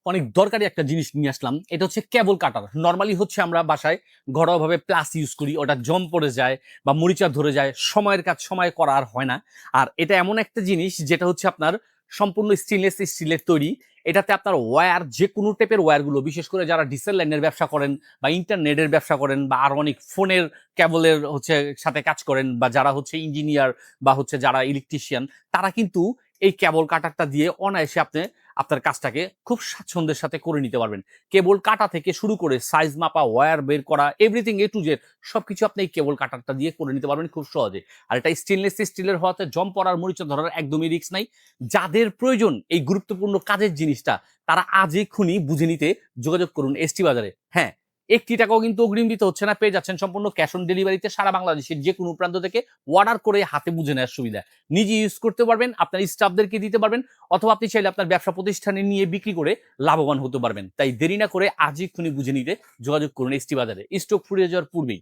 অনেক দরকারি একটা জিনিস নিয়ে আসলাম। এটা হচ্ছে কেবল কাটার। নরমালি হচ্ছে আমরা বাসায় ঘরোয়াভাবে প্লাস ইউজ করি, ওটা জং পড়ে যায় বা মরিচা ধরে যায়, সময়ের কাজ সময় করা আর হয় না। আর এটা এমন একটা জিনিস যেটা হচ্ছে আপনার সম্পূর্ণ স্টেনলেস স্টিলের তৈরি। এটাতে আপনার ওয়্যার, যে কোনো টাইপের ওয়্যারগুলো, বিশেষ করে যারা ডিসেল লাইনের ব্যবসা করেন বা ইন্টারনেটের ব্যবসা করেন বা আর অনেক ফোনের কেবলের হচ্ছে সাথে কাজ করেন, বা যারা হচ্ছে ইঞ্জিনিয়ার বা হচ্ছে যারা ইলেকট্রিশিয়ান, তারা কিন্তু এই কেবল কাটারটা দিয়ে অনায়াসে আপনি আপনার কাজটাকে খুব স্বাচ্ছন্দ্যের সাথে করে নিতে পারবেন। কেবল কাটা থেকে শুরু করে সাইজ মাপা, ওয়্যার বের করা, এভরিথিং এ টু জেড সবকিছু আপনি এই কেবল কাটারটা দিয়ে করে নিতে পারবেন খুব সহজে। আর এটা স্টেনলেস স্টিলের হওয়াতে জং পড়ার, মরিচা ধরার একদমই রিস্ক নাই। যাদের প্রয়োজন এই গুরুত্বপূর্ণ কাজের জিনিসটা, তারা আজই খুনি বুঝে নিতে যোগাযোগ করুন এসটি বাজারে। হ্যাঁ, একটি টাকাও কিন্তু অগ্রিম দিতে হচ্ছে না, পেয়ে যাচ্ছেন সম্পূর্ণ ক্যাশ অন ডেলিভারিতে সারা বাংলাদেশের যে কোনো প্রান্ত থেকে অর্ডার করে হাতে বুঝে নেওয়ার সুবিধা। নিজে ইউজ করতে পারবেন, আপনার স্টাফদেরকে দিতে পারবেন, অথবা আপনি চাইলে আপনার ব্যবসা প্রতিষ্ঠানে নিয়ে বিক্রি করে লাভবান হতে পারবেন। তাই দেরি না করে আজই খুনি বুঝে নিতে যোগাযোগ করুন এসটি বাজারে। স্টক ফুরিয়ে যাওয়ার পূর্বেই।